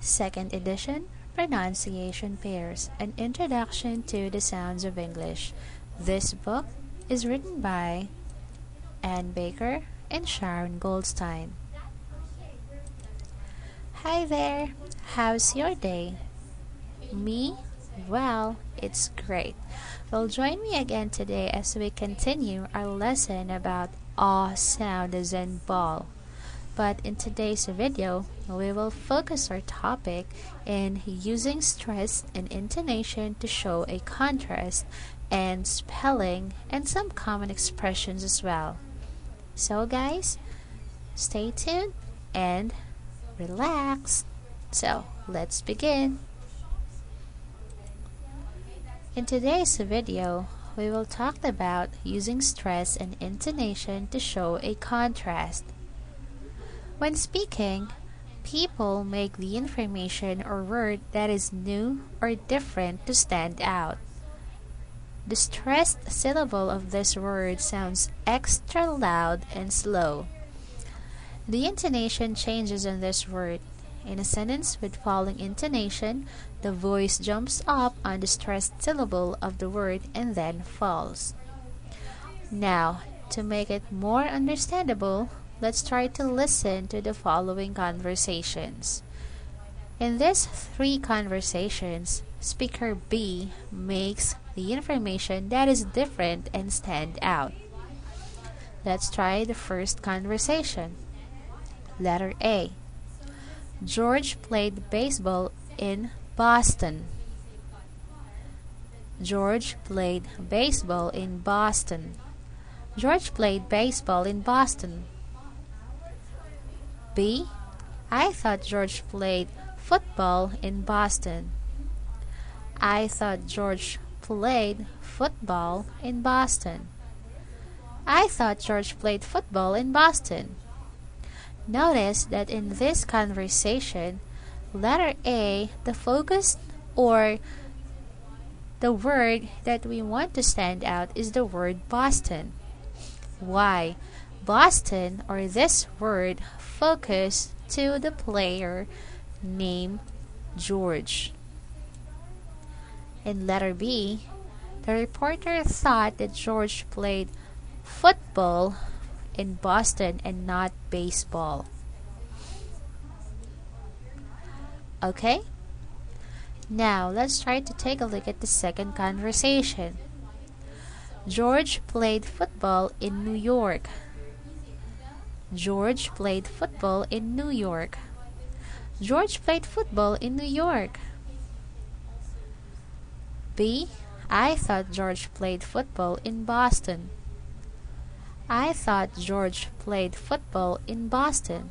Second edition, Pronunciation Pairs, An Introduction to the Sounds of English. This book is written by Anne Baker and Sharon Goldstein. Hi there, how's your day? Me? Well, it's great. Well, join me again today as we continue our lesson about aw sound as in ball. But in today's video, we will focus our topic in using stress and intonation to show a contrast and spelling and some common expressions as well. So guys, stay tuned and relax. So let's begin. In today's video, we will talk about using stress and intonation to show a contrast. When speaking, people make the information or word that is new or different to stand out. The stressed syllable of this word sounds extra loud and slow. The intonation changes in this word. In a sentence with falling intonation, the voice jumps up on the stressed syllable of the word and then falls. Now, to make it more understandable, let's try to listen to the following conversations. In these three conversations, speaker B makes the information that is different and stand out. Let's try the first conversation. Letter A. George played baseball in Boston. George played baseball in Boston. George played baseball in Boston. B. I thought George played football in Boston. I thought George played football in Boston. I thought George played football in Boston. Notice that in this conversation, letter A, the focus or the word that we want to stand out is the word Boston. Why? Boston, or this word, focus to the player named George. In letter B, the reporter thought that George played football in Boston and not baseball. Okay? Now, let's try to take a look at the second conversation. George played football in New York. George played football in New York. George played football in New York. B. I thought George played football in Boston. I thought George played football in Boston.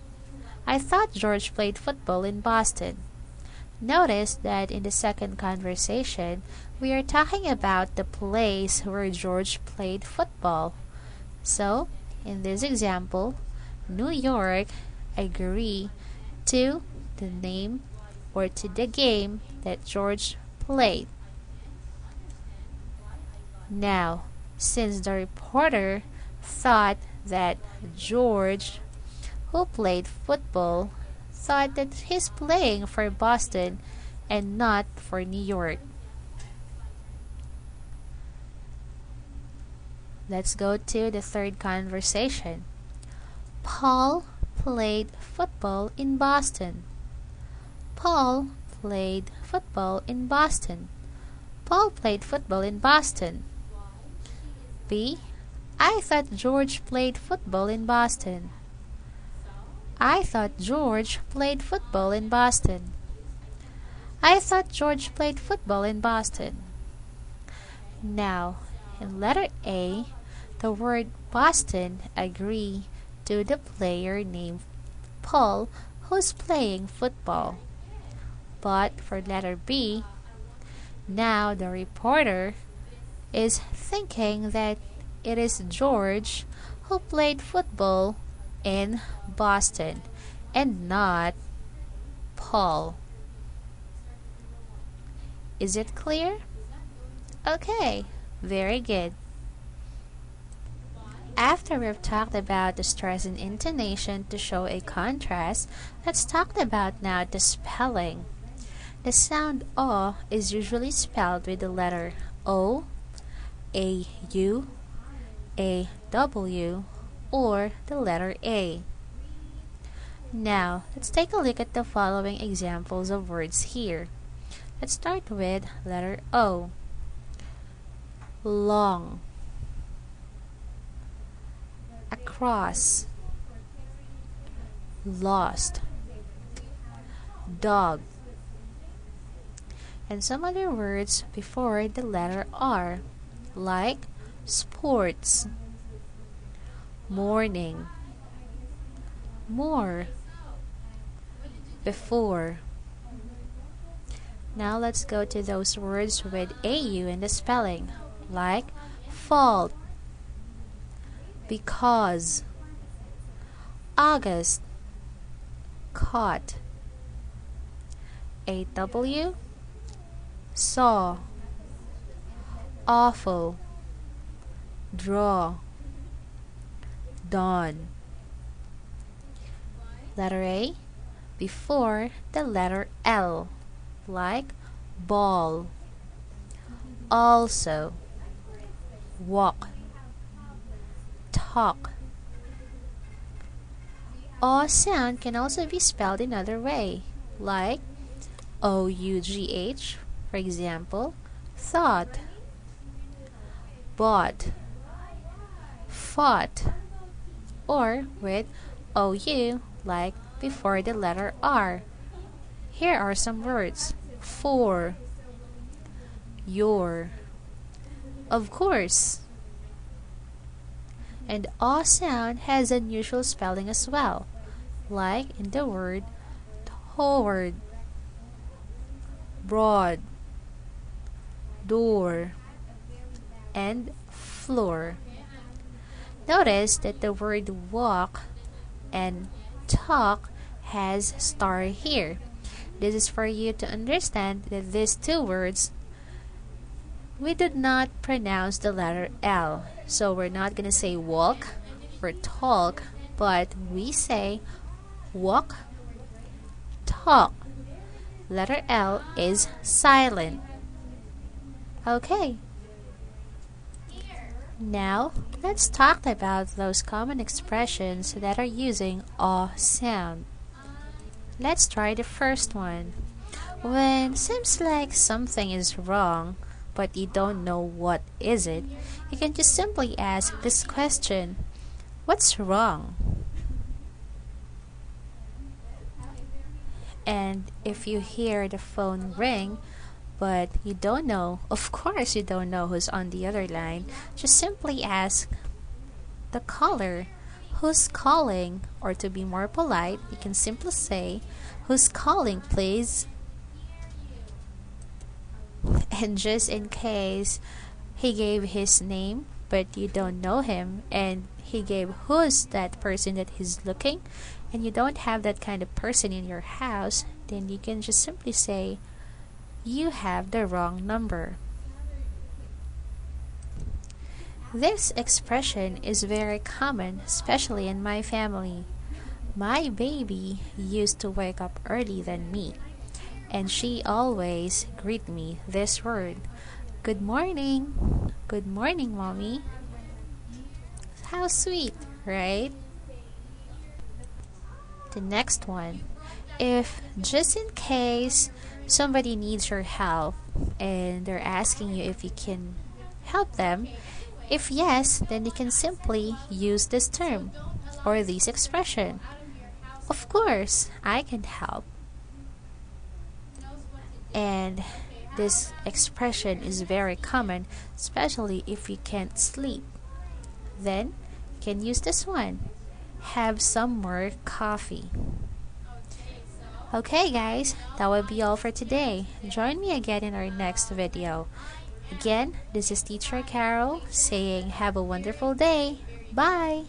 I thought George played football in Boston. Notice that in the second conversation, we are talking about the place where George played football. So, in this example, New York agree to the name or to the game that George played. Now, since the reporter thought that George, who played football, thought that he's playing for Boston and not for New York. Let's go to the third conversation. Paul played football in Boston. Paul played football in Boston. Paul played football in Boston. B. I thought George played football in Boston. I thought George played football in Boston. I thought George played football in Boston. Now, in letter A, the word Boston agree to the player named Paul who's playing football. But for letter B, now the reporter is thinking that it is George who played football in Boston and not Paul. Is it clear? Okay, very good. After we've talked about the stress and intonation to show a contrast, let's talk about now the spelling. The sound O is usually spelled with the letter O, A U, A W, or the letter A. Now, let's take a look at the following examples of words here. Let's start with letter O. Long, across, lost, dog, and some other words before the letter R, like sports, morning, more, before. Now let's go to those words with AU in the spelling, like fault, because, August, caught, AW, saw, awful, draw, dawn. Letter A before the letter L, like ball, also, walk, talk. O sound can also be spelled another way, like OUGH, for example, thought, bought, fought, or with OU, like before the letter R. Here are some words: for, your, of course. And O sound has unusual spelling as well, like in the word toward, broad, door, and floor. Notice that the word walk and talk has star here. This is for you to understand that these two words, we did not pronounce the letter L. So we're not going to say walk or talk, but we say walk, talk. Letter L is silent. Okay. Now, let's talk about those common expressions that are using O sound. Let's try the first one. When seems like something is wrong, but you don't know what is it, you can just simply ask this question: what's wrong? And if you hear the phone ring, but you don't know, of course you don't know who's on the other line, just simply ask the caller, who's calling? Or to be more polite, you can simply say, who's calling, please? And just in case he gave his name, but you don't know him, and he gave who's that person that he's looking, and you don't have that kind of person in your house, then you can just simply say, you have the wrong number. This expression is very common, especially in my family. My baby used to wake up early than me, and she always greet me this word: good morning. Good morning, mommy. How sweet, right? The next one. If just in case somebody needs your help and they're asking you if you can help them, if yes, then you can simply use this term or this expression: of course, I can help. And this expression is very common, especially if you can't sleep. Then you can use this one: have some more coffee. Okay guys, that will be all for today. Join me again in our next video. Again, this is Teacher Carol saying have a wonderful day. Bye!